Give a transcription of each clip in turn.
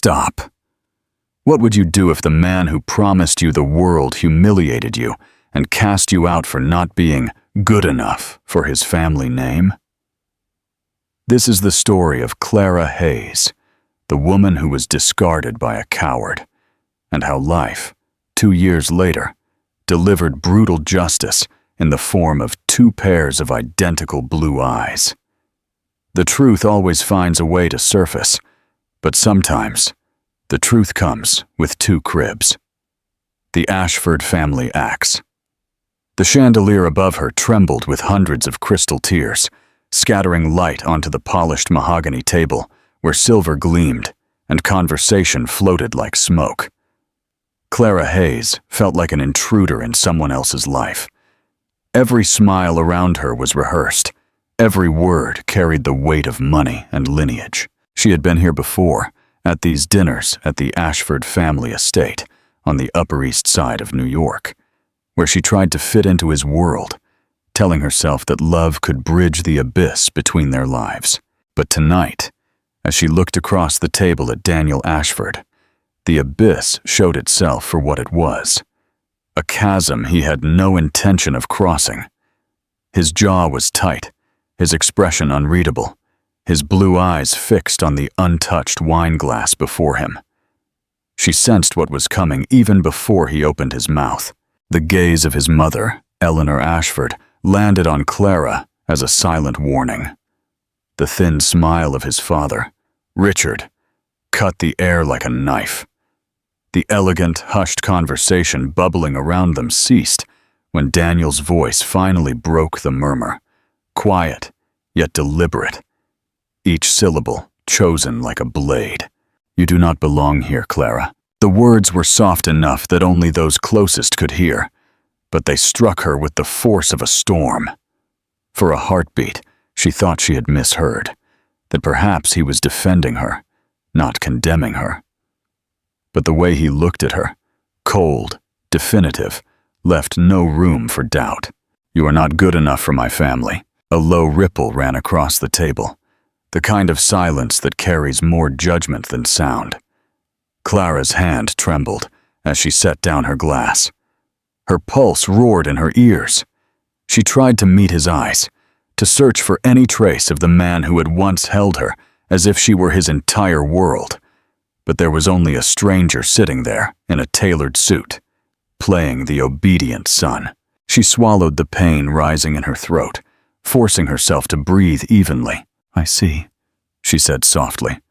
Stop. What would you do if the man who promised you the world humiliated you and cast you out for not being good enough for his family name? This is the story of Clara Hayes, the woman who was discarded by a coward, and how life, 2 years later, delivered brutal justice in the form of 2 pairs of identical blue eyes. The truth always finds a way to surface, but sometimes the truth comes with 2 cribs. The Ashford family axe. The chandelier above her trembled with hundreds of crystal tears, scattering light onto the polished mahogany table where silver gleamed and conversation floated like smoke. Clara Hayes felt like an intruder in someone else's life. Every smile around her was rehearsed. Every word carried the weight of money and lineage. She had been here before, at these dinners at the Ashford family estate on the Upper East Side of New York, where she tried to fit into his world, telling herself that love could bridge the abyss between their lives. But tonight, as she looked across the table at Daniel Ashford, the abyss showed itself for what it was, a chasm he had no intention of crossing. His jaw was tight, his expression unreadable, his blue eyes fixed on the untouched wine glass before him. She sensed what was coming even before he opened his mouth. The gaze of his mother, Eleanor Ashford, landed on Clara as a silent warning. The thin smile of his father, Richard, cut the air like a knife. The elegant, hushed conversation bubbling around them ceased when Daniel's voice finally broke the murmur, quiet yet deliberate, each syllable chosen like a blade. "You do not belong here, Clara." The words were soft enough that only those closest could hear, but they struck her with the force of a storm. For a heartbeat, she thought she had misheard, that perhaps he was defending her, not condemning her. But the way he looked at her, cold, definitive, left no room for doubt. "You are not good enough for my family." A low ripple ran across the table, the kind of silence that carries more judgment than sound. Clara's hand trembled as she set down her glass. Her pulse roared in her ears. She tried to meet his eyes, to search for any trace of the man who had once held her as if she were his entire world. But there was only a stranger sitting there in a tailored suit, playing the obedient son. She swallowed the pain rising in her throat, forcing herself to breathe evenly. "I see," she said softly,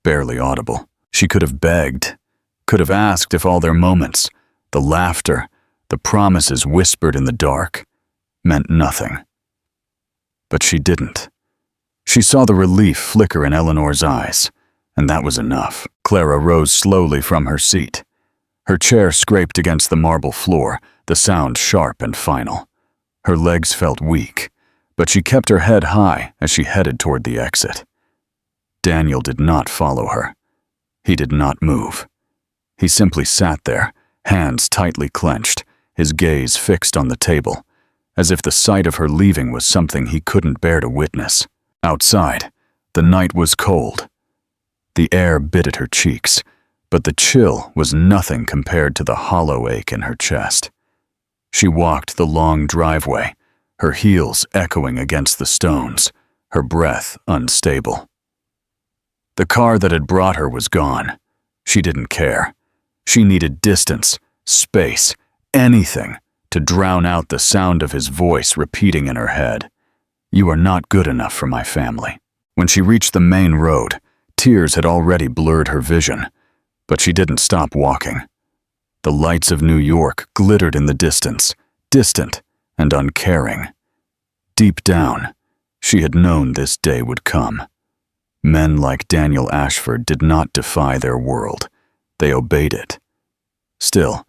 barely audible. She could have begged, could have asked if all their moments, the laughter, the promises whispered in the dark, meant nothing. But she didn't. She saw the relief flicker in Eleanor's eyes, and that was enough. Clara rose slowly from her seat. Her chair scraped against the marble floor, the sound sharp and final. Her legs felt weak, but she kept her head high as she headed toward the exit. Daniel did not follow her. He did not move. He simply sat there, hands tightly clenched, his gaze fixed on the table, as if the sight of her leaving was something he couldn't bear to witness. Outside, the night was cold. The air bit at her cheeks, but the chill was nothing compared to the hollow ache in her chest. She walked the long driveway, her heels echoing against the stones, her breath unstable. The car that had brought her was gone. She didn't care. She needed distance, space, anything to drown out the sound of his voice repeating in her head, "You are not good enough for my family." When she reached the main road, tears had already blurred her vision, but she didn't stop walking. The lights of New York glittered in the distance, distant and uncaring. Deep down, she had known this day would come. Men like Daniel Ashford did not defy their world. They obeyed it. Still,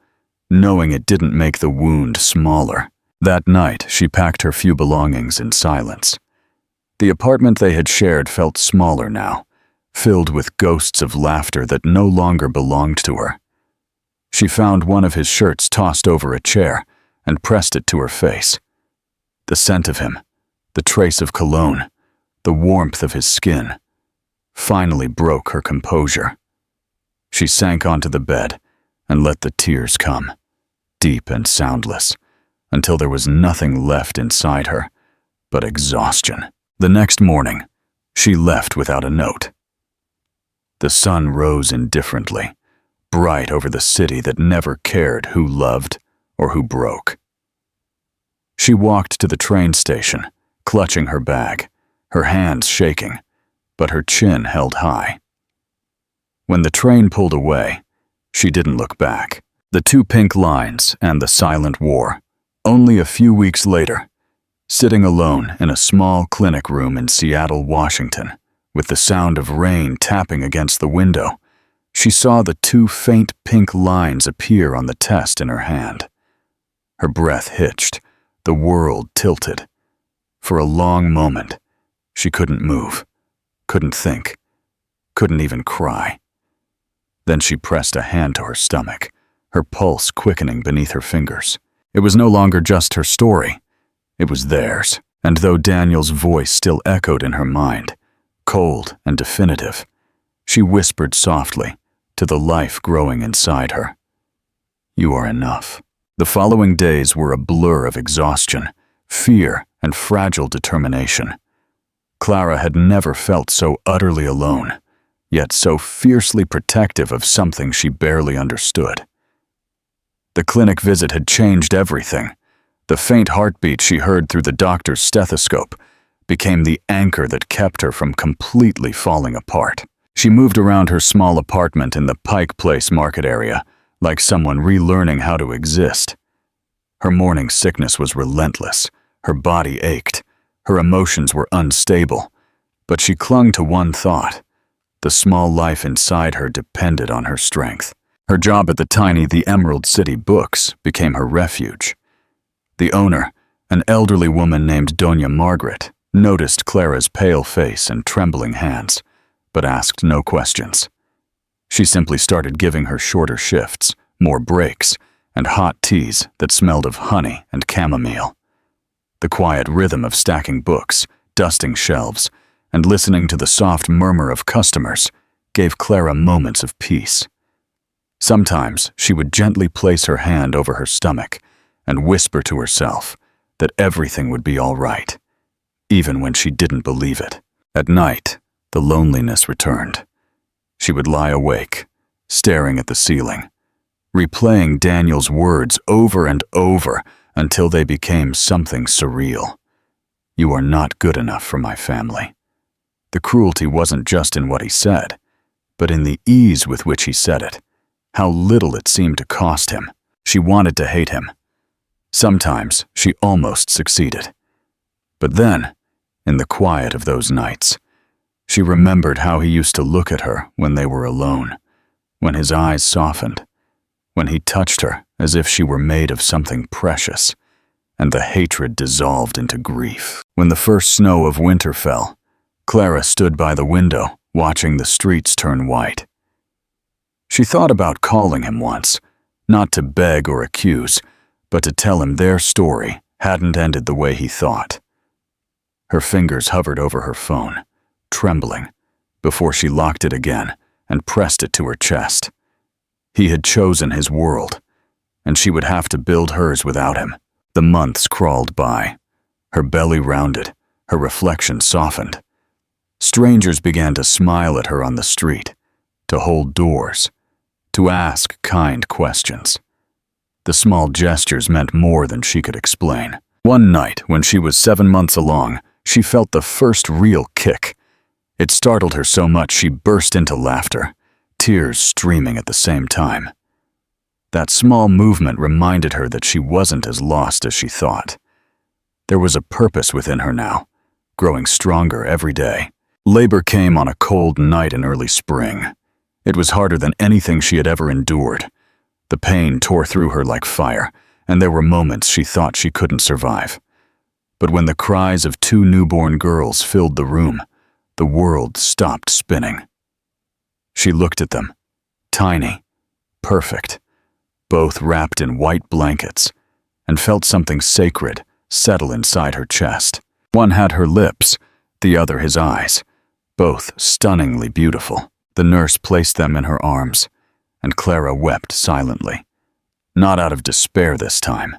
knowing it didn't make the wound smaller. That night, she packed her few belongings in silence. The apartment they had shared felt smaller now, filled with ghosts of laughter that no longer belonged to her. She found one of his shirts tossed over a chair and pressed it to her face. The scent of him, the trace of cologne, the warmth of his skin, finally broke her composure. She sank onto the bed and let the tears come, deep and soundless, until there was nothing left inside her but exhaustion. The next morning, she left without a note. The sun rose indifferently, bright over the city that never cared who loved or who broke. She walked to the train station, clutching her bag, her hands shaking, but her chin held high. When the train pulled away, she didn't look back. The 2 pink lines and the silent war. Only a few weeks later, sitting alone in a small clinic room in Seattle, Washington, with the sound of rain tapping against the window, she saw the 2 faint pink lines appear on the test in her hand. Her breath hitched, the world tilted. For a long moment, she couldn't move, couldn't think, couldn't even cry. Then she pressed a hand to her stomach, her pulse quickening beneath her fingers. It was no longer just her story. It was theirs. And though Daniel's voice still echoed in her mind, cold and definitive, she whispered softly to the life growing inside her, "You are enough." The following days were a blur of exhaustion, fear, and fragile determination. Clara had never felt so utterly alone, yet so fiercely protective of something she barely understood. The clinic visit had changed everything. The faint heartbeat she heard through the doctor's stethoscope became the anchor that kept her from completely falling apart. She moved around her small apartment in the Pike Place market area, like someone relearning how to exist. Her morning sickness was relentless. Her body ached. Her emotions were unstable. But she clung to one thought. The small life inside her depended on her strength. Her job at the Emerald City Books became her refuge. The owner, an elderly woman named Doña Margaret, noticed Clara's pale face and trembling hands, but asked no questions. She simply started giving her shorter shifts, more breaks, and hot teas that smelled of honey and chamomile. The quiet rhythm of stacking books, dusting shelves, and listening to the soft murmur of customers gave Clara moments of peace. Sometimes she would gently place her hand over her stomach and whisper to herself that everything would be all right, even when she didn't believe it. At night, the loneliness returned. She would lie awake, staring at the ceiling, replaying Daniel's words over and over until they became something surreal. "You are not good enough for my family." The cruelty wasn't just in what he said, but in the ease with which he said it. How little it seemed to cost him. She wanted to hate him. Sometimes she almost succeeded. But then, in the quiet of those nights, she remembered how he used to look at her when they were alone, when his eyes softened, when he touched her as if she were made of something precious, and the hatred dissolved into grief. When the first snow of winter fell, Clara stood by the window, watching the streets turn white. She thought about calling him once, not to beg or accuse, but to tell him their story hadn't ended the way he thought. Her fingers hovered over her phone, trembling, before she locked it again and pressed it to her chest. He had chosen his world, and she would have to build hers without him. The months crawled by. Her belly rounded, her reflection softened. Strangers began to smile at her on the street, to hold doors, to ask kind questions. The small gestures meant more than she could explain. One night, when she was 7 months along, she felt the first real kick. It startled her so much she burst into laughter, tears streaming at the same time. That small movement reminded her that she wasn't as lost as she thought. There was a purpose within her now, growing stronger every day. Labor came on a cold night in early spring. It was harder than anything she had ever endured. The pain tore through her like fire, and there were moments she thought she couldn't survive. But when the cries of 2 newborn girls filled the room, the world stopped spinning. She looked at them, tiny, perfect, both wrapped in white blankets, and felt something sacred settle inside her chest. One had her lips, the other his eyes, both stunningly beautiful. The nurse placed them in her arms, and Clara wept silently. Not out of despair this time,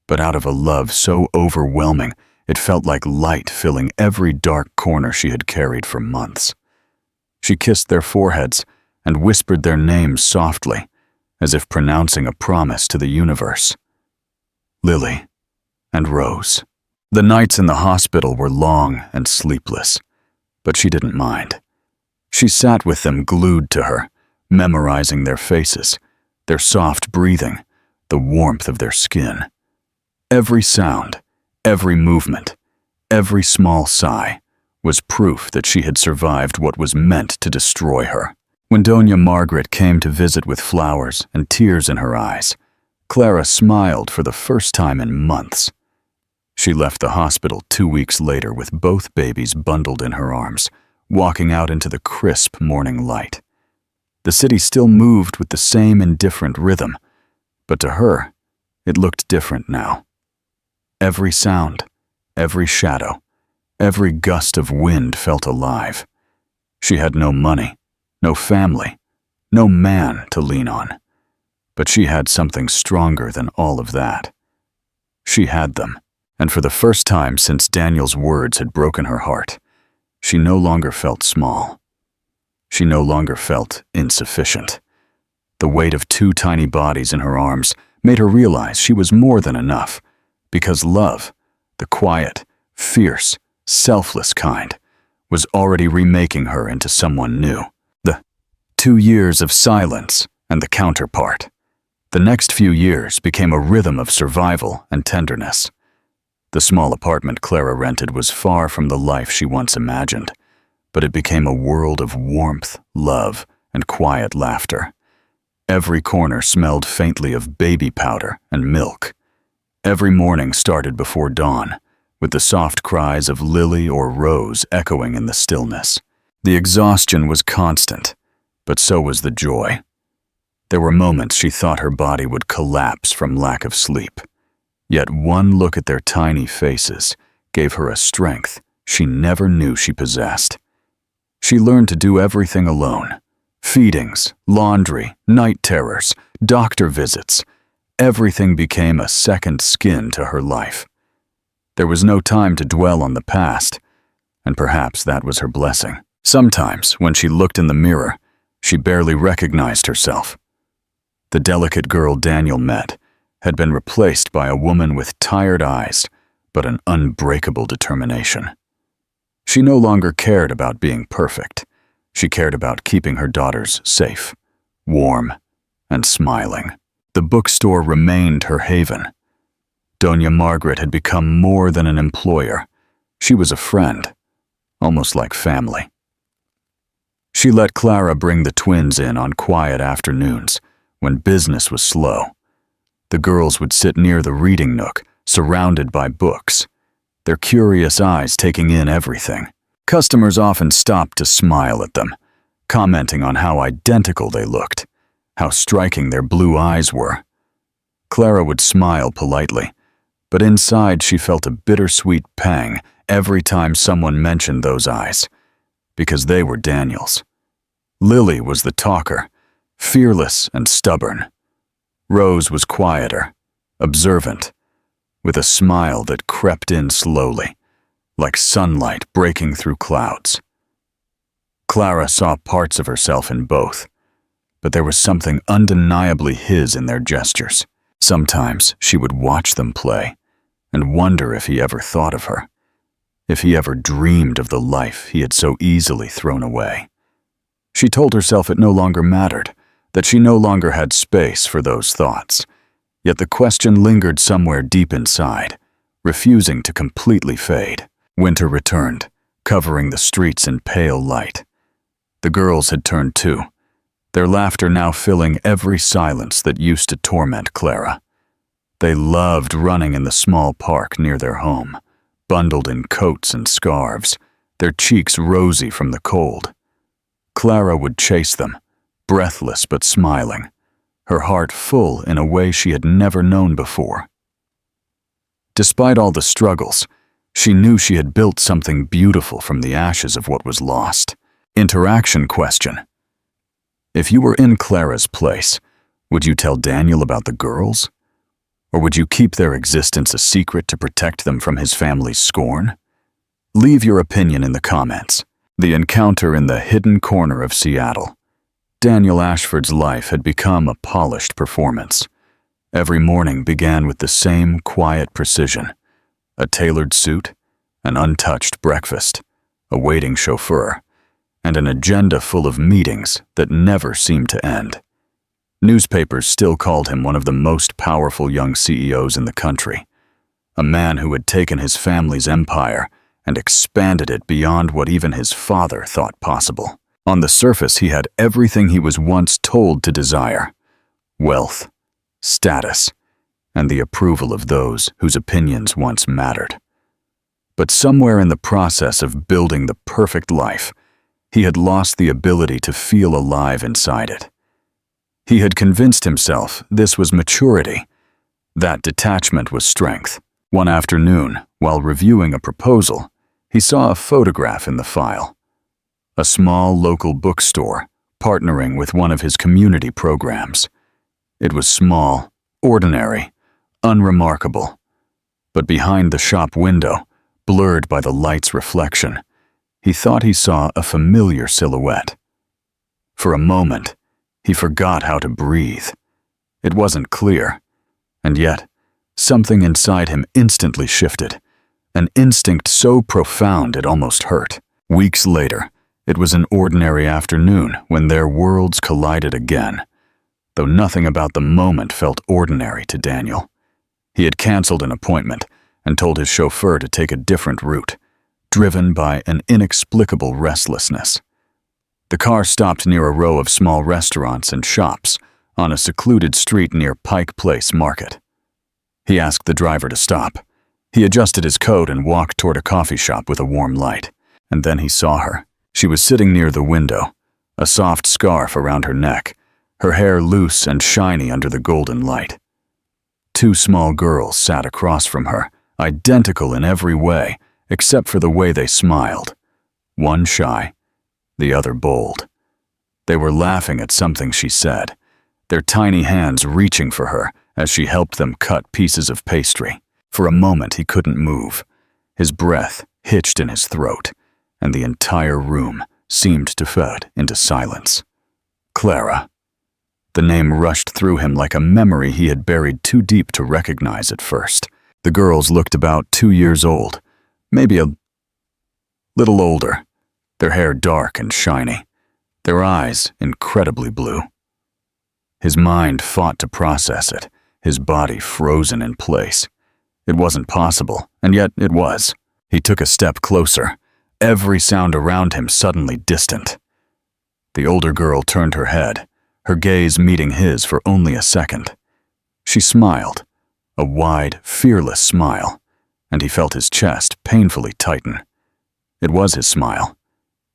but out of a love so overwhelming it felt like light filling every dark corner she had carried for months. She kissed their foreheads and whispered their names softly, as if pronouncing a promise to the universe. Lily and Rose. The nights in the hospital were long and sleepless, but she didn't mind. She sat with them glued to her, memorizing their faces, their soft breathing, the warmth of their skin. Every sound, every movement, every small sigh was proof that she had survived what was meant to destroy her. When Doña Margaret came to visit with flowers and tears in her eyes, Clara smiled for the first time in months. She left the hospital 2 weeks later with both babies bundled in her arms, walking out into the crisp morning light. The city still moved with the same indifferent rhythm, but to her, it looked different now. Every sound, every shadow, every gust of wind felt alive. She had no money, no family, no man to lean on. But she had something stronger than all of that. She had them, and for the first time since Daniel's words had broken her heart, she no longer felt small. She no longer felt insufficient. The weight of 2 tiny bodies in her arms made her realize she was more than enough, because love, the quiet, fierce, selfless kind, was already remaking her into someone new. The 2 years of silence and the counterpart. The next few years became a rhythm of survival and tenderness. The small apartment Clara rented was far from the life she once imagined, but it became a world of warmth, love, and quiet laughter. Every corner smelled faintly of baby powder and milk. Every morning started before dawn, with the soft cries of Lily or Rose echoing in the stillness. The exhaustion was constant, but so was the joy. There were moments she thought her body would collapse from lack of sleep. Yet one look at their tiny faces gave her a strength she never knew she possessed. She learned to do everything alone. Feedings, laundry, night terrors, doctor visits. Everything became a second skin to her life. There was no time to dwell on the past, and perhaps that was her blessing. Sometimes, when she looked in the mirror, she barely recognized herself. The delicate girl Daniel met had been replaced by a woman with tired eyes, but an unbreakable determination. She no longer cared about being perfect. She cared about keeping her daughters safe, warm, and smiling. The bookstore remained her haven. Doña Margaret had become more than an employer. She was a friend, almost like family. She let Clara bring the twins in on quiet afternoons, when business was slow. The girls would sit near the reading nook, surrounded by books, their curious eyes taking in everything. Customers often stopped to smile at them, commenting on how identical they looked, how striking their blue eyes were. Clara would smile politely, but inside she felt a bittersweet pang every time someone mentioned those eyes, because they were Daniel's. Lily was the talker, fearless and stubborn. Rose was quieter, observant, with a smile that crept in slowly, like sunlight breaking through clouds. Clara saw parts of herself in both, but there was something undeniably his in their gestures. Sometimes she would watch them play and wonder if he ever thought of her, if he ever dreamed of the life he had so easily thrown away. She told herself it no longer mattered, that she no longer had space for those thoughts, yet the question lingered somewhere deep inside, refusing to completely fade. Winter returned, covering the streets in pale light. The girls had turned too, their laughter now filling every silence that used to torment Clara. They loved running in the small park near their home, bundled in coats and scarves, their cheeks rosy from the cold. Clara would chase them, breathless but smiling, her heart full in a way she had never known before. Despite all the struggles, she knew she had built something beautiful from the ashes of what was lost. Interaction question. If you were in Clara's place, would you tell Daniel about the girls? Or would you keep their existence a secret to protect them from his family's scorn? Leave your opinion in the comments. The encounter in the hidden corner of Seattle. Daniel Ashford's life had become a polished performance. Every morning began with the same quiet precision. A tailored suit, an untouched breakfast, a waiting chauffeur, and an agenda full of meetings that never seemed to end. Newspapers still called him one of the most powerful young CEOs in the country, a man who had taken his family's empire and expanded it beyond what even his father thought possible. On the surface, he had everything he was once told to desire: wealth, status, and the approval of those whose opinions once mattered. But somewhere in the process of building the perfect life, he had lost the ability to feel alive inside it. He had convinced himself this was maturity, that detachment was strength. One afternoon, while reviewing a proposal, he saw a photograph in the file. A small local bookstore partnering with one of his community programs. It was small, ordinary, unremarkable. But behind the shop window, blurred by the light's reflection, he thought he saw a familiar silhouette. For a moment, he forgot how to breathe. It wasn't clear, and yet, something inside him instantly shifted, an instinct so profound it almost hurt. Weeks later, it was an ordinary afternoon when their worlds collided again, though nothing about the moment felt ordinary to Daniel. He had canceled an appointment and told his chauffeur to take a different route, driven by an inexplicable restlessness. The car stopped near a row of small restaurants and shops on a secluded street near Pike Place Market. He asked the driver to stop. He adjusted his coat and walked toward a coffee shop with a warm light, and then he saw her. She was sitting near the window, a soft scarf around her neck, her hair loose and shiny under the golden light. Two small girls sat across from her, identical in every way, except for the way they smiled. One shy, the other bold. They were laughing at something she said, their tiny hands reaching for her as she helped them cut pieces of pastry. For a moment he couldn't move. His breath hitched in his throat, and the entire room seemed to fade into silence. Clara. The name rushed through him like a memory he had buried too deep to recognize at first. The girls looked about 2 years old, maybe a little older, their hair dark and shiny, their eyes incredibly blue. His mind fought to process it, his body frozen in place. It wasn't possible, and yet it was. He took a step closer, every sound around him suddenly distant. The older girl turned her head, her gaze meeting his for only a second. She smiled, a wide, fearless smile, and he felt his chest painfully tighten. It was his smile.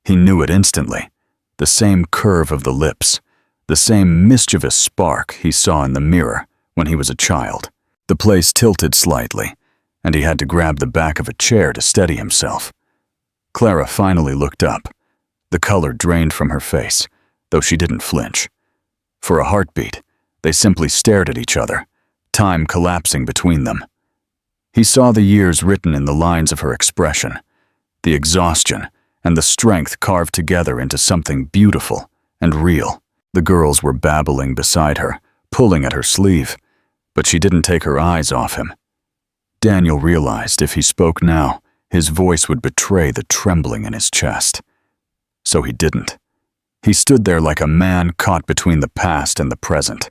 He knew it instantly, the same curve of the lips, the same mischievous spark he saw in the mirror when he was a child. The place tilted slightly, and he had to grab the back of a chair to steady himself. Clara finally looked up. The color drained from her face, though she didn't flinch. For a heartbeat, they simply stared at each other, time collapsing between them. He saw the years written in the lines of her expression, the exhaustion and the strength carved together into something beautiful and real. The girls were babbling beside her, pulling at her sleeve, but she didn't take her eyes off him. Daniel realized if he spoke now, his voice would betray the trembling in his chest. So he didn't. He stood there like a man caught between the past and the present,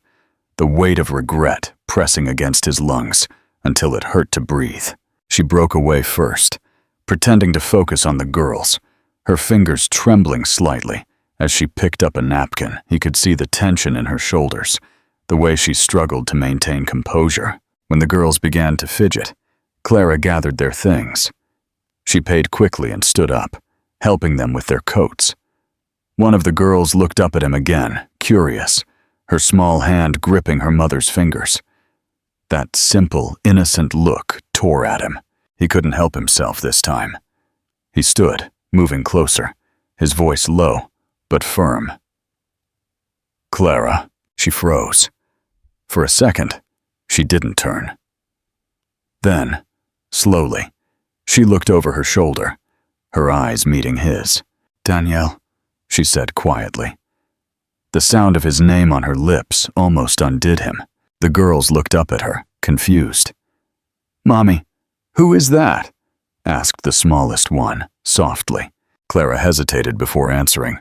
the weight of regret pressing against his lungs until it hurt to breathe. She broke away first, pretending to focus on the girls, her fingers trembling slightly. As she picked up a napkin, he could see the tension in her shoulders, the way she struggled to maintain composure. When the girls began to fidget, Clara gathered their things. She paid quickly and stood up, helping them with their coats. One of the girls looked up at him again, curious, her small hand gripping her mother's fingers. That simple, innocent look tore at him. He couldn't help himself this time. He stood, moving closer, his voice low but firm. Clara, she froze. For a second, she didn't turn. Then, slowly, she looked over her shoulder, her eyes meeting his. Danielle, she said quietly. The sound of his name on her lips almost undid him. The girls looked up at her, confused. Mommy, who is that? Asked the smallest one, softly. Clara hesitated before answering.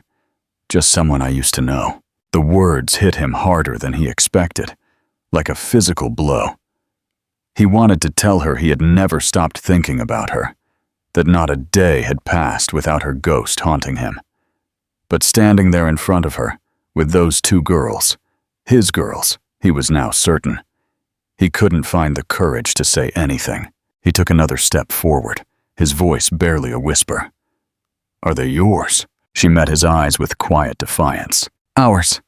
Just someone I used to know. The words hit him harder than he expected, like a physical blow. He wanted to tell her he had never stopped thinking about her, that not a day had passed without her ghost haunting him. But standing there in front of her, with those two girls, his girls, he was now certain. He couldn't find the courage to say anything. He took another step forward, his voice barely a whisper. Are they yours? She met his eyes with quiet defiance. Ours,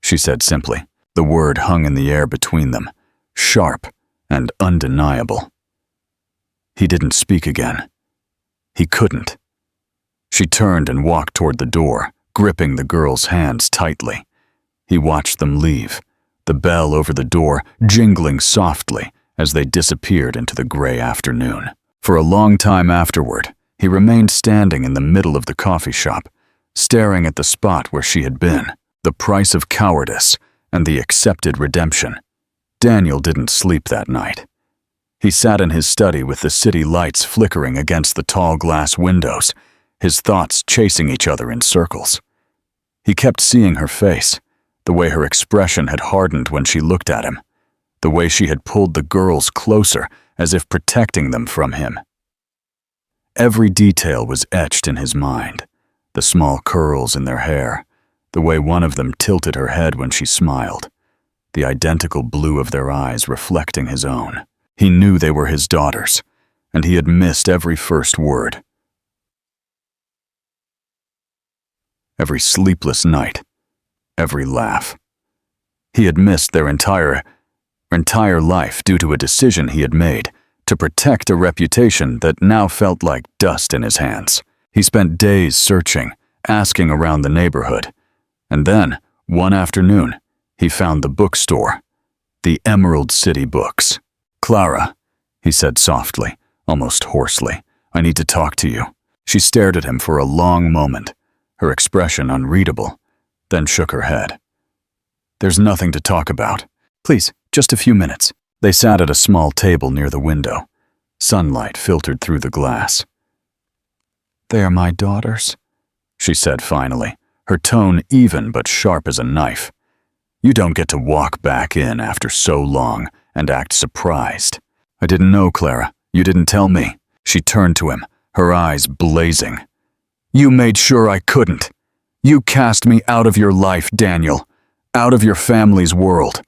she said simply. The word hung in the air between them, sharp and undeniable. He didn't speak again. He couldn't. She turned and walked toward the door, gripping the girl's hands tightly. He watched them leave, the bell over the door jingling softly as they disappeared into the gray afternoon. For a long time afterward, he remained standing in the middle of the coffee shop, staring at the spot where she had been, the price of cowardice and the accepted redemption. Daniel didn't sleep that night. He sat in his study with the city lights flickering against the tall glass windows, his thoughts chasing each other in circles. He kept seeing her face, the way her expression had hardened when she looked at him, the way she had pulled the girls closer as if protecting them from him. Every detail was etched in his mind, the small curls in their hair, the way one of them tilted her head when she smiled, the identical blue of their eyes reflecting his own. He knew they were his daughters, and he had missed every first word. Every sleepless night, every laugh. He had missed their entire life due to a decision he had made to protect a reputation that now felt like dust in his hands. He spent days searching, asking around the neighborhood, and then, one afternoon, he found the bookstore, the Emerald City Books. Clara, he said softly, almost hoarsely, I need to talk to you. She stared at him for a long moment, her expression unreadable, then shook her head. There's nothing to talk about. Please, just a few minutes. They sat at a small table near the window. Sunlight filtered through the glass. They are my daughters, she said finally, her tone even but sharp as a knife. You don't get to walk back in after so long and act surprised. I didn't know, Clara. You didn't tell me. She turned to him, her eyes blazing. You made sure I couldn't. You cast me out of your life, Daniel, out of your family's world.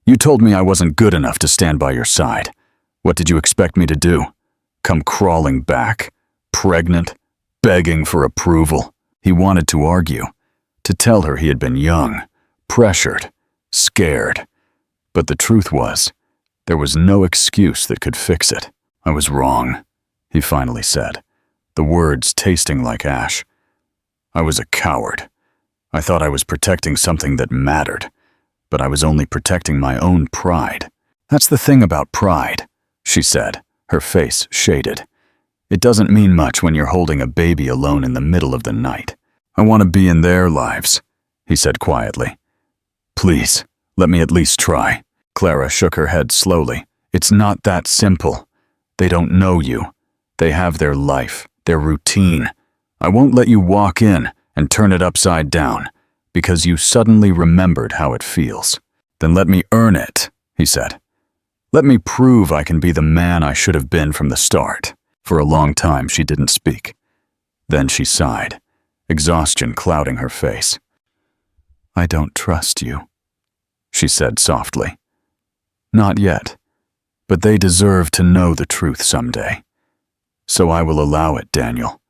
You told me I wasn't good enough to stand by your side. What did you expect me to do? Come crawling back, pregnant, begging for approval? He wanted to argue, to tell her he had been young, pressured, scared. But the truth was, there was no excuse that could fix it. I was wrong, he finally said, the words tasting like ash. I was a coward. I thought I was protecting something that mattered, but I was only protecting my own pride. That's the thing about pride, she said, her face shaded. It doesn't mean much when you're holding a baby alone in the middle of the night. I want to be in their lives, he said quietly. Please, let me at least try. Clara shook her head slowly. It's not that simple. They don't know you. They have their life, their routine. I won't let you walk in and turn it upside down because you suddenly remembered how it feels. Then let me earn it, he said. Let me prove I can be the man I should have been from the start. For a long time she didn't speak. Then she sighed, exhaustion clouding her face. I don't trust you, she said softly. Not yet, but they deserve to know the truth someday. So I will allow it, Daniel,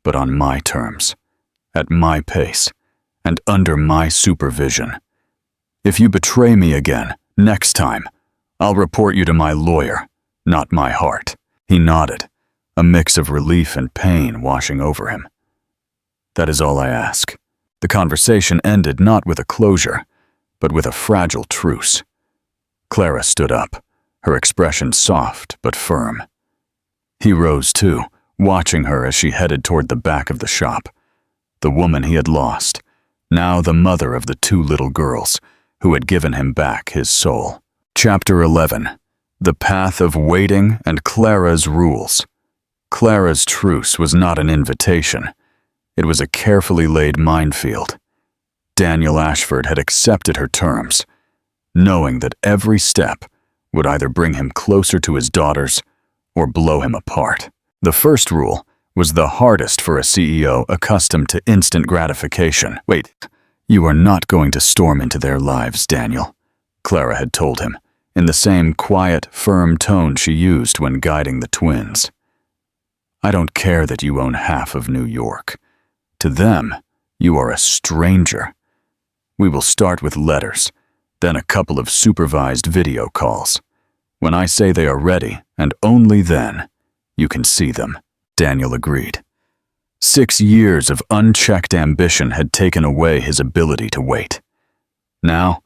but on my terms, at my pace, and under my supervision. If you betray me again, next time, I'll report you to my lawyer, not my heart. He nodded, a mix of relief and pain washing over him. That is all I ask. The conversation ended not with a closure, but with a fragile truce. Clara stood up, her expression soft but firm. He rose too, watching her as she headed toward the back of the shop. The woman he had lost, now the mother of the two little girls, who had given him back his soul. Chapter 11. The Path of Waiting and Clara's Rules. Clara's truce was not an invitation. It was a carefully laid minefield. Daniel Ashford had accepted her terms, knowing that every step would either bring him closer to his daughters or blow him apart. The first rule was the hardest for a CEO accustomed to instant gratification. "Wait, you are not going to storm into their lives, Daniel," Clara had told him, in the same quiet, firm tone she used when guiding the twins. "I don't care that you own half of New York. To them, you are a stranger. We will start with letters, then a couple of supervised video calls. When I say they are ready, and only then, you can see them." Daniel agreed. 6 years of unchecked ambition had taken away his ability to wait. Now,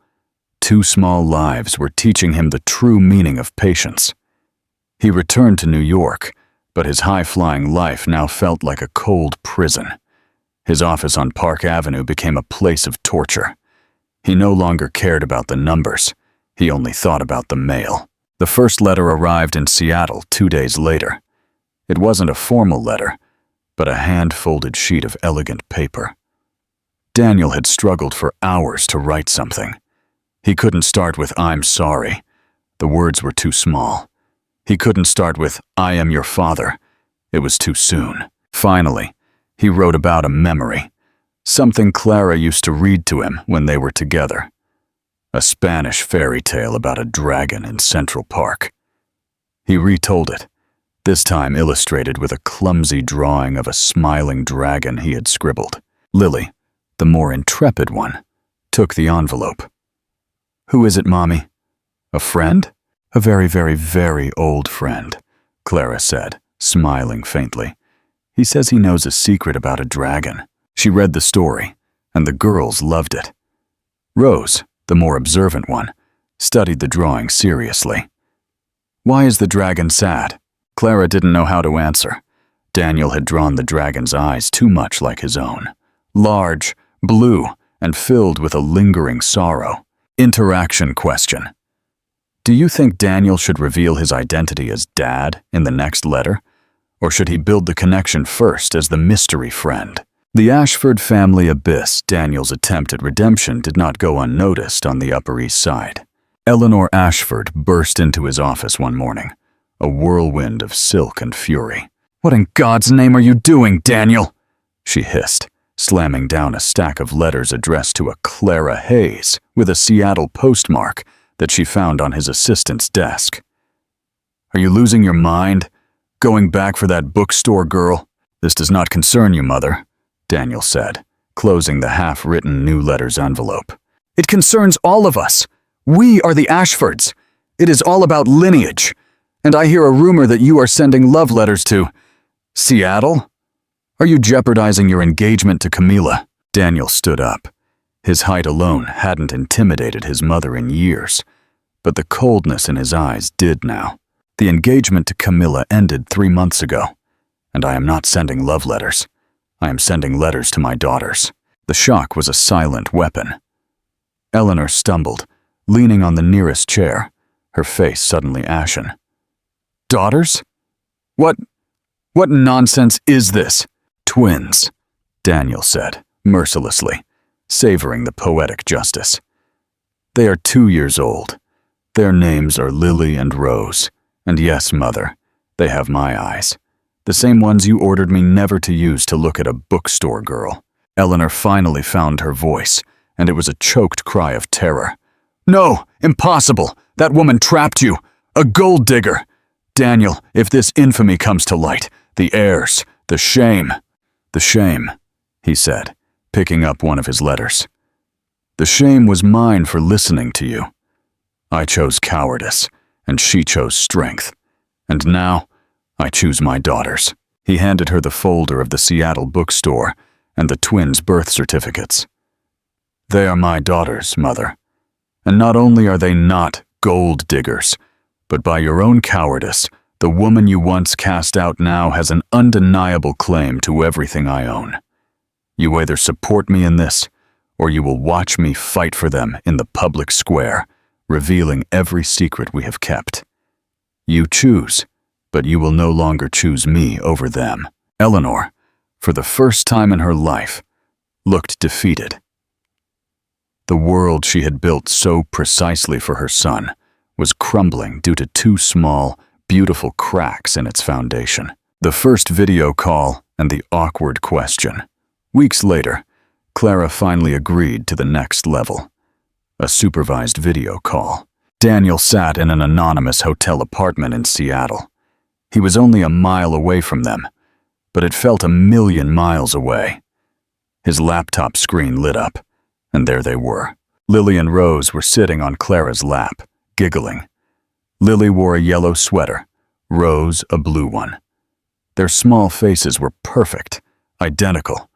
2 small lives were teaching him the true meaning of patience. He returned to New York, but his high-flying life now felt like a cold prison. His office on Park Avenue became a place of torture. He no longer cared about the numbers. He only thought about the mail. The first letter arrived in Seattle 2 days later. It wasn't a formal letter, but a hand-folded sheet of elegant paper. Daniel had struggled for hours to write something. He couldn't start with "I'm sorry." The words were too small. He couldn't start with "I am your father." It was too soon. Finally, he wrote about a memory, something Clara used to read to him when they were together. A Spanish fairy tale about a dragon in Central Park. He retold it, this time illustrated with a clumsy drawing of a smiling dragon he had scribbled. Lily, the more intrepid one, took the envelope. "Who is it, Mommy?" "A friend? A very, very, very old friend," Clara said, smiling faintly. "He says he knows a secret about a dragon." She read the story, and the girls loved it. Rose, the more observant one, studied the drawing seriously. "Why is the dragon sad?" Clara didn't know how to answer. Daniel had drawn the dragon's eyes too much like his own. Large, blue, and filled with a lingering sorrow. Interaction question. Do you think Daniel should reveal his identity as Dad in the next letter? Or should he build the connection first as the mystery friend? The Ashford family abyss, Daniel's attempt at redemption, did not go unnoticed on the Upper East Side. Eleanor Ashford burst into his office one morning, a whirlwind of silk and fury. "What in God's name are you doing, Daniel?" she hissed, slamming down a stack of letters addressed to a Clara Hayes with a Seattle postmark that she found on his assistant's desk. "Are you losing your mind? Going back for that bookstore girl?" "This does not concern you, Mother," Daniel said, closing the half-written new letters envelope. "It concerns all of us. We are the Ashfords. It is all about lineage. And I hear a rumor that you are sending love letters to Seattle? Are you jeopardizing your engagement to Camilla?" Daniel stood up. His height alone hadn't intimidated his mother in years, but the coldness in his eyes did now. "The engagement to Camilla ended 3 months ago, and I am not sending love letters. I am sending letters to my daughters." The shock was a silent weapon. Eleanor stumbled, leaning on the nearest chair, her face suddenly ashen. "Daughters? What nonsense is this?" "Twins," Daniel said, mercilessly, savoring the poetic justice. "They are 2 years old. Their names are Lily and Rose, and yes, Mother, they have my eyes. The same ones you ordered me never to use to look at a bookstore girl." Eleanor finally found her voice, and it was a choked cry of terror. "No, impossible! That woman trapped you! A gold digger! Daniel, if this infamy comes to light, the heirs, the shame." "The shame," he said, picking up one of his letters. "The shame was mine for listening to you. I chose cowardice, and she chose strength. And now, I choose my daughters." He handed her the folder of the Seattle bookstore and the twins' birth certificates. "They are my daughters, Mother. And not only are they not gold diggers, but by your own cowardice, the woman you once cast out now has an undeniable claim to everything I own. You either support me in this, or you will watch me fight for them in the public square, revealing every secret we have kept. You choose, but you will no longer choose me over them. Eleanor, for the first time in her life, looked defeated. The world she had built so precisely for her son was crumbling due to two small, beautiful cracks in its foundation. The first video call and the awkward question. Weeks later, Clara finally agreed to the next level. A supervised video call. Daniel sat in an anonymous hotel apartment in Seattle. He was only a mile away from them, but it felt a million miles away. His laptop screen lit up, and there they were. Lily and Rose were sitting on Clara's lap, giggling. Lily wore a yellow sweater, Rose a blue one. Their small faces were perfect, identical,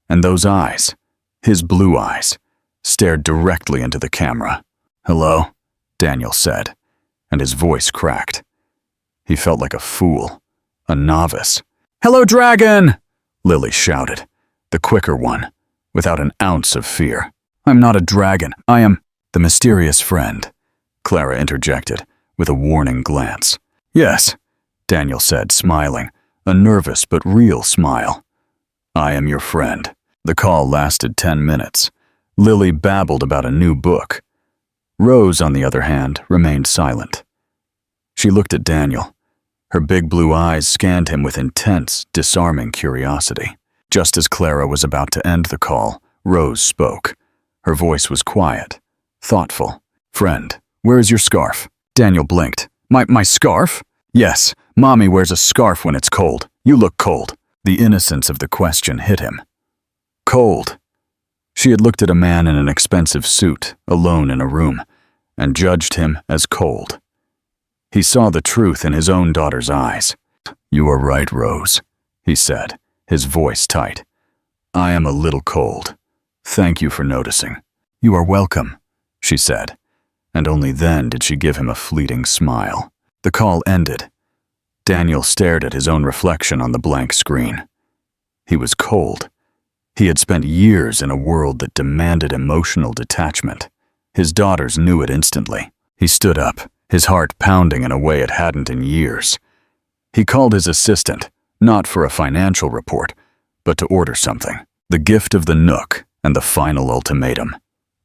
and those eyes, his blue eyes, stared directly into the camera. "Hello," Daniel said, and his voice cracked. He felt like a fool, a novice. "Hello, dragon!" Lily shouted, the quicker one, without an ounce of fear. "I'm not a dragon, I am the mysterious friend," Clara interjected, with a warning glance. "Yes," Daniel said, smiling, a nervous but real smile. "I am your friend." The call lasted 10 minutes. Lily babbled about a new book. Rose, on the other hand, remained silent. She looked at Daniel. Her big blue eyes scanned him with intense, disarming curiosity. Just as Clara was about to end the call, Rose spoke. Her voice was quiet, thoughtful. "Friend, where is your scarf?" Daniel blinked. My scarf? "Yes, Mommy wears a scarf when it's cold. You look cold." The innocence of the question hit him. Cold. She had looked at a man in an expensive suit, alone in a room, and judged him as cold. He saw the truth in his own daughter's eyes. "You are right, Rose," he said, his voice tight. "I am a little cold. Thank you for noticing." "You are welcome," she said, and only then did she give him a fleeting smile. The call ended. Daniel stared at his own reflection on the blank screen. He was cold. He had spent years in a world that demanded emotional detachment. His daughters knew it instantly. He stood up, his heart pounding in a way it hadn't in years. He called his assistant, not for a financial report, but to order something. The gift of the Nook and the final ultimatum.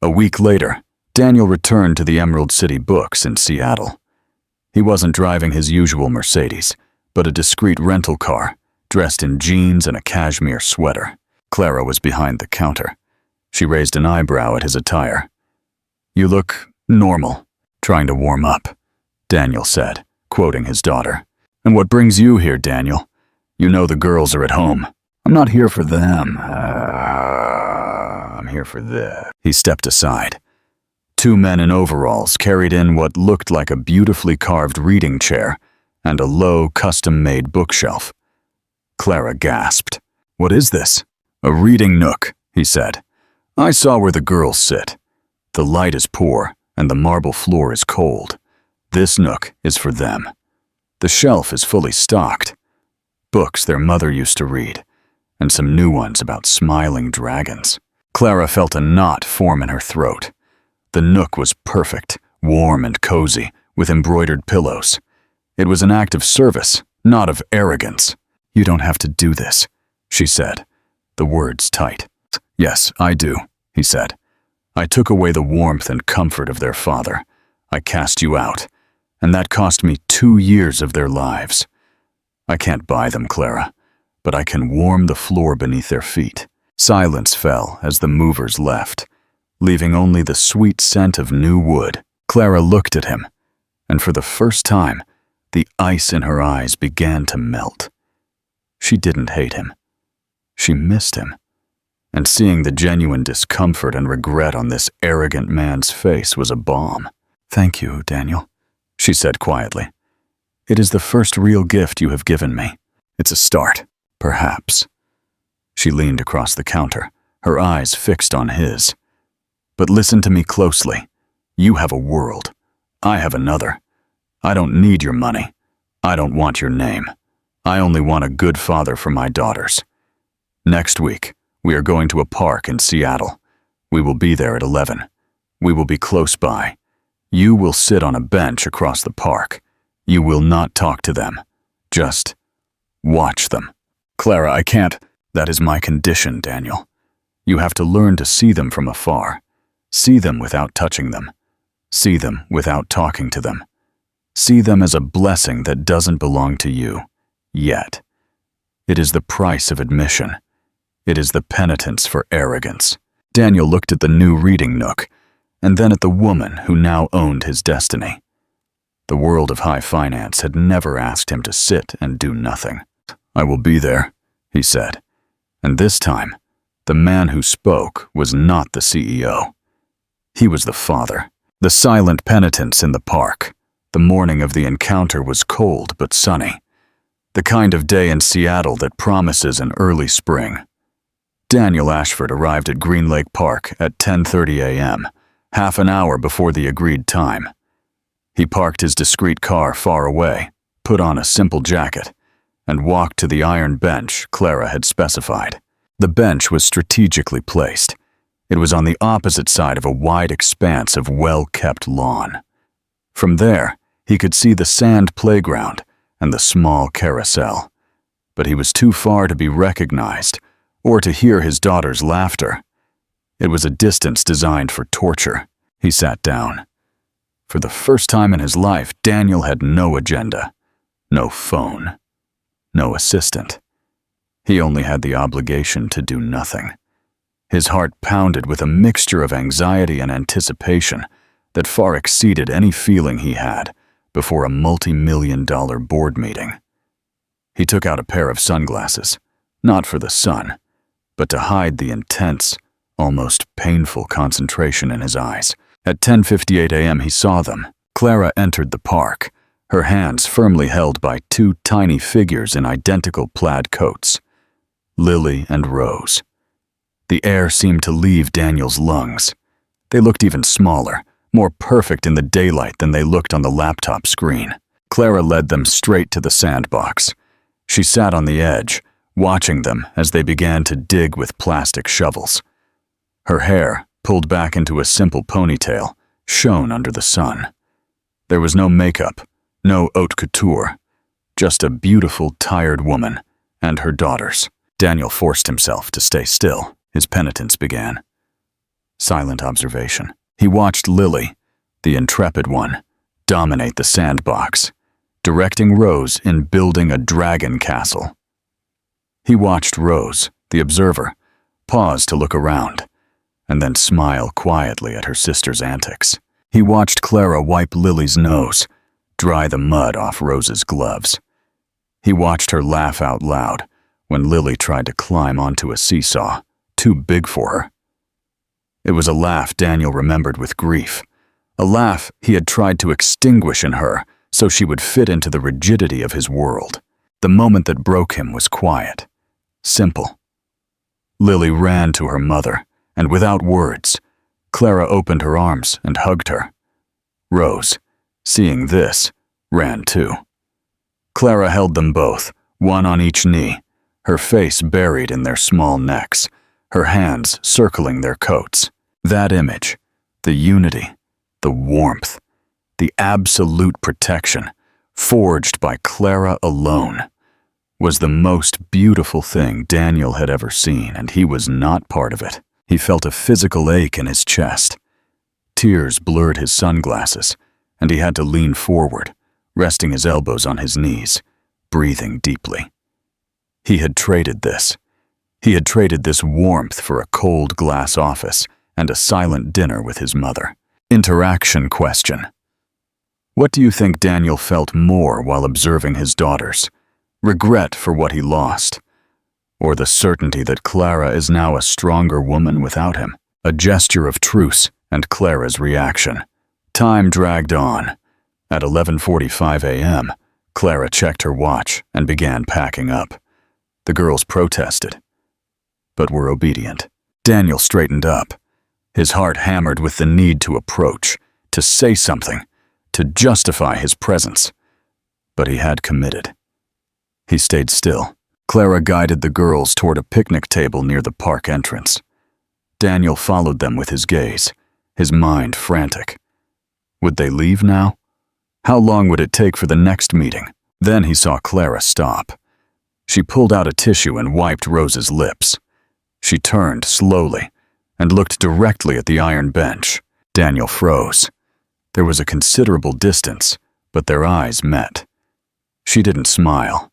A week later, Daniel returned to the Emerald City Books in Seattle. He wasn't driving his usual Mercedes, but a discreet rental car, dressed in jeans and a cashmere sweater. Clara was behind the counter. She raised an eyebrow at his attire. "You look normal, trying to warm up," Daniel said, quoting his daughter. "And what brings you here, Daniel? You know the girls are at home." "I'm not here for them. I'm here for this." He stepped aside. Two men in overalls carried in what looked like a beautifully carved reading chair and a low, custom-made bookshelf. Clara gasped. "What is this?" "A reading nook," he said. "I saw where the girls sit. The light is poor and the marble floor is cold. This nook is for them. The shelf is fully stocked. Books their mother used to read, and some new ones about smiling dragons." Clara felt a knot form in her throat. The nook was perfect, warm and cozy, with embroidered pillows. It was an act of service, not of arrogance. "You don't have to do this," she said, the words tight. "Yes, I do," he said. "I took away the warmth and comfort of their father. I cast you out, and that cost me 2 years of their lives. I can't buy them, Clara, but I can warm the floor beneath their feet." Silence fell as the movers left, leaving only the sweet scent of new wood. Clara looked at him, and for the first time, the ice in her eyes began to melt. She didn't hate him. She missed him, and seeing the genuine discomfort and regret on this arrogant man's face was a balm. "Thank you, Daniel," she said quietly. "It is the first real gift you have given me. It's a start, perhaps." She leaned across the counter, her eyes fixed on his. "But listen to me closely. You have a world. I have another. I don't need your money. I don't want your name. I only want a good father for my daughters. Next week, we are going to a park in Seattle. We will be there at 11. We will be close by. You will sit on a bench across the park. You will not talk to them. Just watch them. Clara, I can't. That is my condition, Daniel. You have to learn to see them from afar. See them without touching them. See them without talking to them. See them as a blessing that doesn't belong to you, yet. It is the price of admission. It is the penitence for arrogance. Daniel looked at the new reading nook, and then at the woman who now owned his destiny. The world of high finance had never asked him to sit and do nothing. I will be there, he said. And this time, the man who spoke was not the CEO. He was the father. The silent penitence in the park. The morning of the encounter was cold but sunny. The kind of day in Seattle that promises an early spring. Daniel Ashford arrived at Green Lake Park at 10:30 a.m., half an hour before the agreed time. He parked his discreet car far away, put on a simple jacket, and walked to the iron bench Clara had specified. The bench was strategically placed. It was on the opposite side of a wide expanse of well-kept lawn. From there, he could see the sand playground and the small carousel, but he was too far to be recognized or to hear his daughter's laughter. It was a distance designed for torture. He sat down. For the first time in his life, Daniel had no agenda, no phone, no assistant. He only had the obligation to do nothing. His heart pounded with a mixture of anxiety and anticipation that far exceeded any feeling he had before a multi-million-dollar board meeting. He took out a pair of sunglasses, not for the sun, but to hide the intense, almost painful concentration in his eyes. At 10:58 a.m. he saw them. Clara entered the park, her hands firmly held by two tiny figures in identical plaid coats, Lily and Rose. The air seemed to leave Daniel's lungs. They looked even smaller, more perfect in the daylight than they looked on the laptop screen. Clara led them straight to the sandbox. She sat on the edge, watching them as they began to dig with plastic shovels. Her hair, pulled back into a simple ponytail, shone under the sun. There was no makeup, no haute couture, just a beautiful, tired woman and her daughters. Daniel forced himself to stay still. His penitence began. Silent observation. He watched Lily, the intrepid one, dominate the sandbox, directing Rose in building a dragon castle. He watched Rose, the observer, pause to look around, and then smile quietly at her sister's antics. He watched Clara wipe Lily's nose, dry the mud off Rose's gloves. He watched her laugh out loud when Lily tried to climb onto a seesaw, too big for her. It was a laugh Daniel remembered with grief, a laugh he had tried to extinguish in her so she would fit into the rigidity of his world. The moment that broke him was quiet, simple. Lily ran to her mother, and without words, Clara opened her arms and hugged her. Rose, seeing this, ran too. Clara held them both, one on each knee, her face buried in their small necks, her hands circling their coats. That image, the unity, the warmth, the absolute protection, forged by Clara alone, was the most beautiful thing Daniel had ever seen, and he was not part of it. He felt a physical ache in his chest. Tears blurred his sunglasses, and he had to lean forward, resting his elbows on his knees, breathing deeply. He had traded this. He had traded this warmth for a cold glass office and a silent dinner with his mother. Interaction question. What do you think Daniel felt more while observing his daughters? Regret for what he lost? Or the certainty that Clara is now a stronger woman without him? A gesture of truce and Clara's reaction. Time dragged on. At 11:45 a.m., Clara checked her watch and began packing up. The girls protested, but were obedient. Daniel straightened up, his heart hammered with the need to approach, to say something, to justify his presence. But he had committed. He stayed still. Clara guided the girls toward a picnic table near the park entrance. Daniel followed them with his gaze, his mind frantic. Would they leave now? How long would it take for the next meeting? Then he saw Clara stop. She pulled out a tissue and wiped Rose's lips. She turned slowly and looked directly at the iron bench. Daniel froze. There was a considerable distance, but their eyes met. She didn't smile.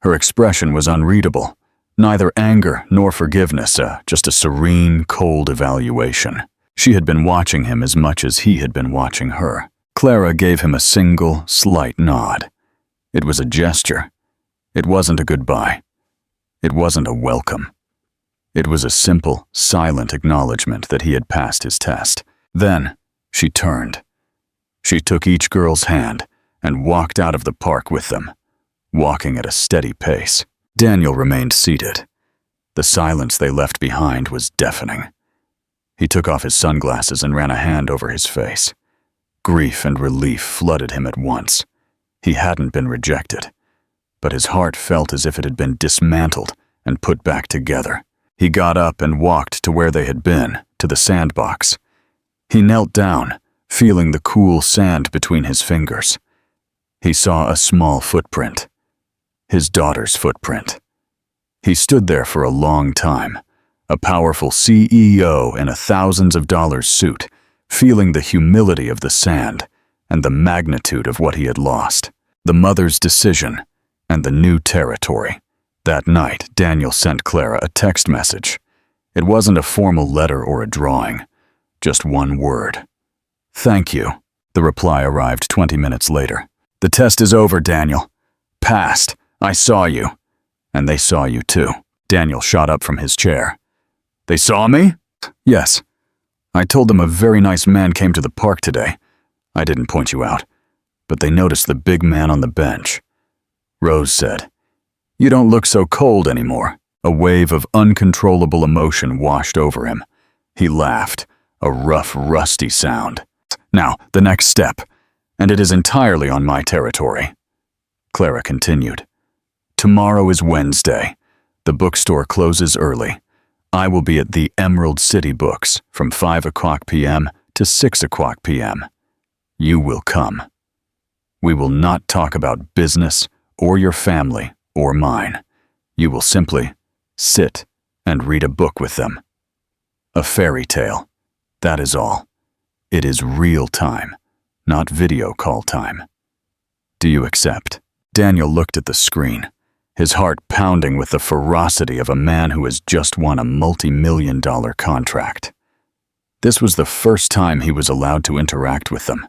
Her expression was unreadable. Neither anger nor forgiveness, just a serene, cold evaluation. She had been watching him as much as he had been watching her. Clara gave him a single, slight nod. It was a gesture. It wasn't a goodbye. It wasn't a welcome. It was a simple, silent acknowledgement that he had passed his test. Then, she turned. She took each girl's hand and walked out of the park with them, walking at a steady pace. Daniel remained seated. The silence they left behind was deafening. He took off his sunglasses and ran a hand over his face. Grief and relief flooded him at once. He hadn't been rejected, but his heart felt as if it had been dismantled and put back together. He got up and walked to where they had been, to the sandbox. He knelt down, feeling the cool sand between his fingers. He saw a small footprint. His daughter's footprint. He stood there for a long time, a powerful CEO in a thousands of dollars suit, feeling the humility of the sand and the magnitude of what he had lost, the mother's decision and the new territory. That night, Daniel sent Clara a text message. It wasn't a formal letter or a drawing, just one word. "Thank you." The reply arrived 20 minutes later. "The test is over, Daniel. Passed. I saw you." And they saw you too. Daniel shot up from his chair. "They saw me?" "Yes. I told them a very nice man came to the park today. I didn't point you out, but they noticed the big man on the bench." Rose said, "You don't look so cold anymore." A wave of uncontrollable emotion washed over him. He laughed, a rough, rusty sound. "Now, the next step, and it is entirely on my territory." Clara continued. "Tomorrow is Wednesday. The bookstore closes early. I will be at the Emerald City Books from 5 o'clock p.m. to 6 o'clock p.m. You will come. We will not talk about business or your family or mine. You will simply sit and read a book with them. A fairy tale. That is all. It is real time, not video call time. Do you accept?" Daniel looked at the screen, his heart pounding with the ferocity of a man who has just won a multi-million-dollar contract. This was the first time he was allowed to interact with them,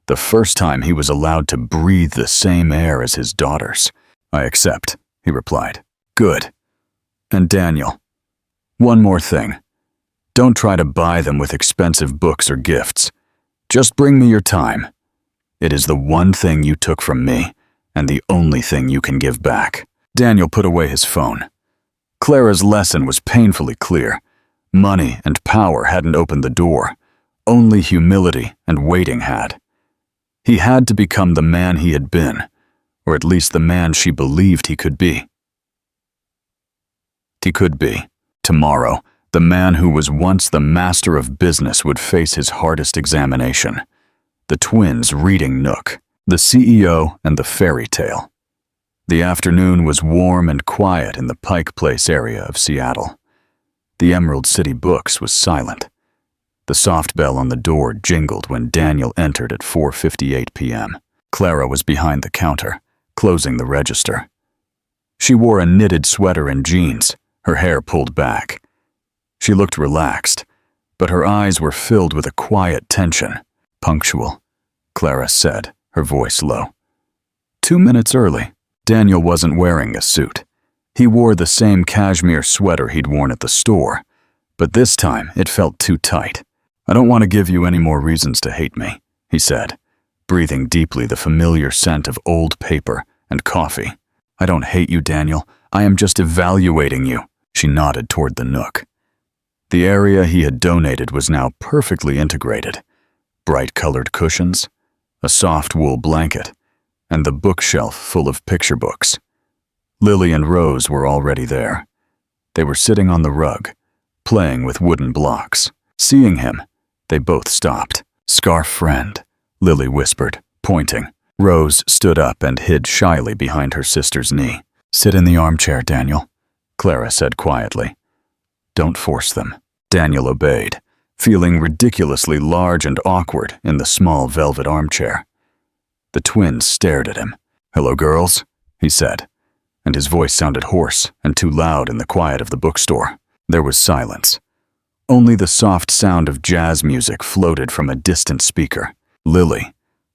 the first time he was allowed to breathe the same air as his daughters. "I accept," he replied. "Good. And Daniel, one more thing. Don't try to buy them with expensive books or gifts. Just bring me your time. It is the one thing you took from me, and the only thing you can give back." Daniel put away his phone. Clara's lesson was painfully clear. Money and power hadn't opened the door. Only humility and waiting had. He had to become the man he had been, or at least the man she believed he could be. Tomorrow, the man who was once the master of business would face his hardest examination. The twins' reading nook, the CEO and the fairy tale. The afternoon was warm and quiet in the Pike Place area of Seattle. The Emerald City Books was silent. The soft bell on the door jingled when Daniel entered at 4:58 p.m. Clara was behind the counter, closing the register. She wore a knitted sweater and jeans, her hair pulled back. She looked relaxed, but her eyes were filled with a quiet tension. "Punctual," Clara said, her voice low. 2 minutes early. Daniel wasn't wearing a suit. He wore the same cashmere sweater he'd worn at the store, but this time it felt too tight. "I don't want to give you any more reasons to hate me," he said, breathing deeply the familiar scent of old paper and coffee. "I don't hate you, Daniel. I am just evaluating you." She nodded toward the nook. The area he had donated was now perfectly integrated. bright-colored cushions, a soft wool blanket, and the bookshelf full of picture books. Lily and Rose were already there. They were sitting on the rug, playing with wooden blocks. Seeing him, they both stopped. "Scarf friend," Lily whispered, pointing. Rose stood up and hid shyly behind her sister's knee. "Sit in the armchair, Daniel," Clara said quietly. "Don't force them." Daniel obeyed, feeling ridiculously large and awkward in the small velvet armchair. The twins stared at him. "Hello, girls," he said, and his voice sounded hoarse and too loud in the quiet of the bookstore. There was silence. Only the soft sound of jazz music floated from a distant speaker. Lily,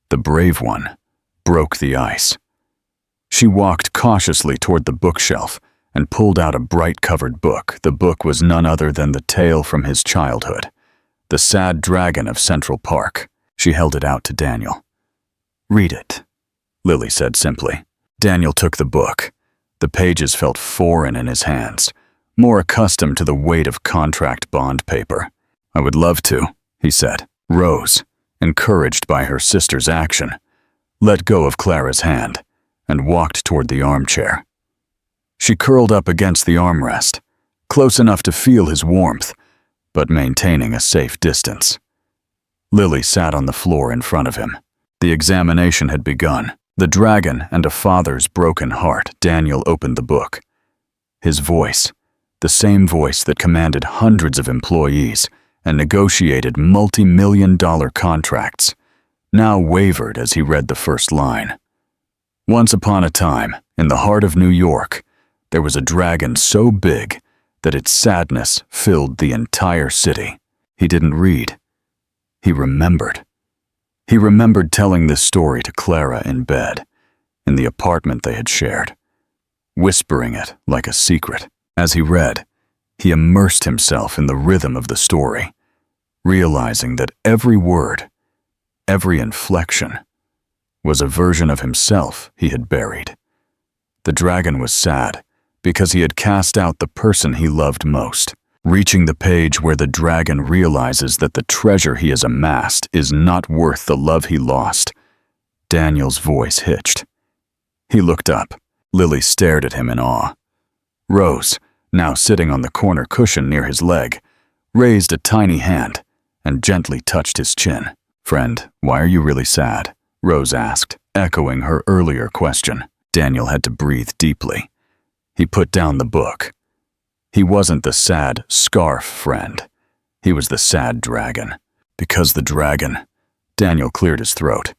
the brave one, broke the ice. She walked cautiously toward the bookshelf and pulled out a bright-covered book. The book was none other than the tale from his childhood, The Sad Dragon of Central Park. She held it out to Daniel. "Read it," Lily said simply. Daniel took the book. The pages felt foreign in his hands, more accustomed to the weight of contract bond paper. "I would love to," he said. Rose, encouraged by her sister's action, let go of Clara's hand and walked toward the armchair. She curled up against the armrest, close enough to feel his warmth, but maintaining a safe distance. Lily sat on the floor in front of him. The examination had begun. The Dragon and a Father's Broken Heart. Daniel opened the book. His voice, the same voice that commanded hundreds of employees and negotiated multi-million-dollar contracts, now wavered as he read the first line. "Once upon a time, in the heart of New York, there was a dragon so big that its sadness filled the entire city." He didn't read. He remembered. He remembered telling this story to Clara in bed, in the apartment they had shared, whispering it like a secret. As he read, he immersed himself in the rhythm of the story, realizing that every word, every inflection, was a version of himself he had buried. The dragon was sad because he had cast out the person he loved most. Reaching the page where the dragon realizes that the treasure he has amassed is not worth the love he lost, Daniel's voice hitched. He looked up. Lily stared at him in awe. Rose, now sitting on the corner cushion near his leg, raised a tiny hand and gently touched his chin. "Friend, why are you really sad?" Rose asked, echoing her earlier question. Daniel had to breathe deeply. He put down the book. He wasn't the sad scarf friend. He was the sad dragon. Because the dragon, Daniel cleared his throat.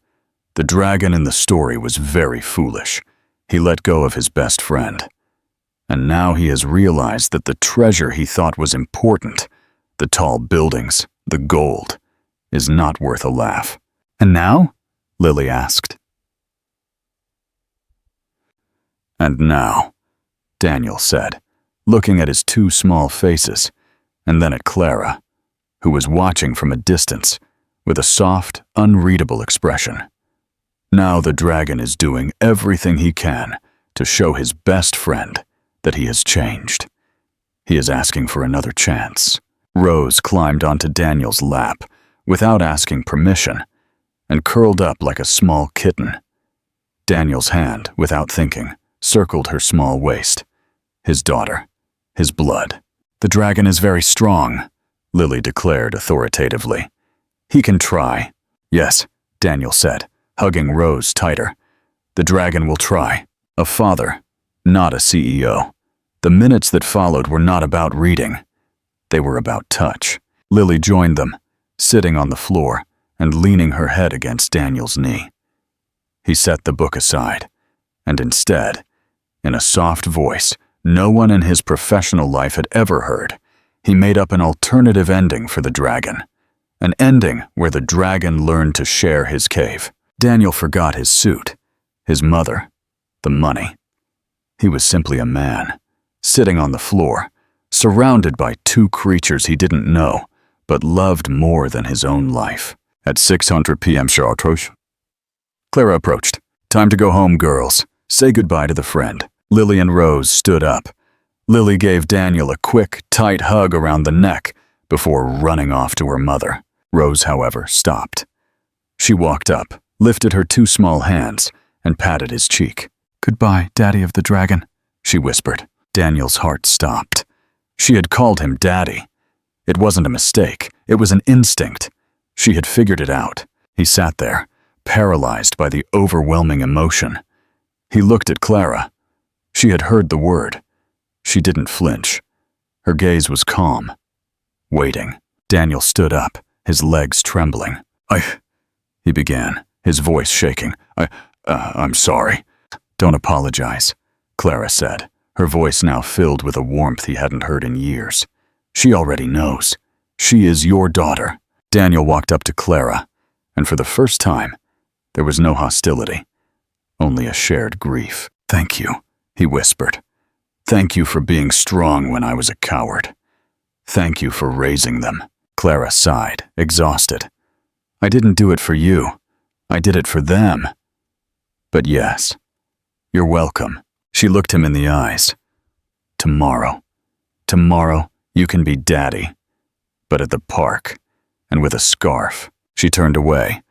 The dragon in the story was very foolish. He let go of his best friend. And now he has realized that the treasure he thought was important, the tall buildings, the gold, is not worth a laugh. "And now?" Lily asked. "And now," Daniel said, looking at his two small faces, and then at Clara, who was watching from a distance with a soft, unreadable expression. "Now the dragon is doing everything he can to show his best friend that he has changed. He is asking for another chance." Rose climbed onto Daniel's lap without asking permission and curled up like a small kitten. Daniel's hand, without thinking, circled her small waist. His daughter. His blood. "The dragon is very strong," Lily declared authoritatively. "He can try." "Yes," Daniel said, hugging Rose tighter. "The dragon will try." A father, not a CEO. The minutes that followed were not about reading. They were about touch. Lily joined them, sitting on the floor and leaning her head against Daniel's knee. He set the book aside, and instead, in a soft voice no one in his professional life had ever heard, he made up an alternative ending for the dragon. An ending where the dragon learned to share his cave. Daniel forgot his suit, his mother, the money. He was simply a man, sitting on the floor, surrounded by two creatures he didn't know, but loved more than his own life. At 600 p.m. Chartreuse, Clara approached. "Time to go home, girls. Say goodbye to the friend." Lily and Rose stood up. Lily gave Daniel a quick, tight hug around the neck before running off to her mother. Rose, however, stopped. She walked up, lifted her 2 small hands, and patted his cheek. "Goodbye, Daddy of the Dragon," she whispered. Daniel's heart stopped. She had called him Daddy. It wasn't a mistake. It was an instinct. She had figured it out. He sat there, paralyzed by the overwhelming emotion. He looked at Clara. She had heard the word. She didn't flinch. Her gaze was calm, waiting. Daniel stood up, his legs trembling. He began, his voice shaking. I'm sorry." "Don't apologize," Clara said, her voice now filled with a warmth he hadn't heard in years. "She already knows. She is your daughter." Daniel walked up to Clara, and for the first time, there was no hostility, only a shared grief. "Thank you," he whispered. "Thank you for being strong when I was a coward. Thank you for raising them." Clara sighed, exhausted. "I didn't do it for you. I did it for them." "But yes, you're welcome." She looked him in the eyes. Tomorrow you can be Daddy, but at the park, and with a scarf." She turned away,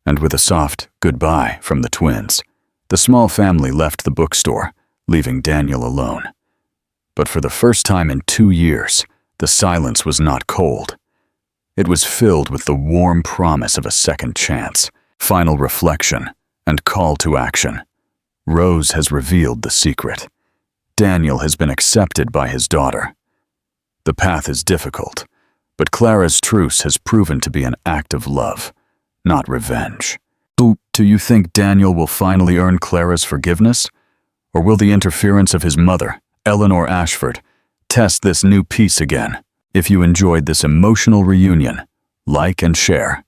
and with a soft goodbye from the twins, the small family left the bookstore, leaving Daniel alone. But for the first time in 2 years, the silence was not cold. It was filled with the warm promise of a second chance, final reflection, and call to action. Rose has revealed the secret. Daniel has been accepted by his daughter. The path is difficult, but Clara's truce has proven to be an act of love, not revenge. Do you think Daniel will finally earn Clara's forgiveness? Or will the interference of his mother, Eleanor Ashford, test this new peace again? If you enjoyed this emotional reunion, like and share.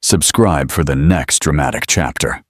Subscribe for the next dramatic chapter.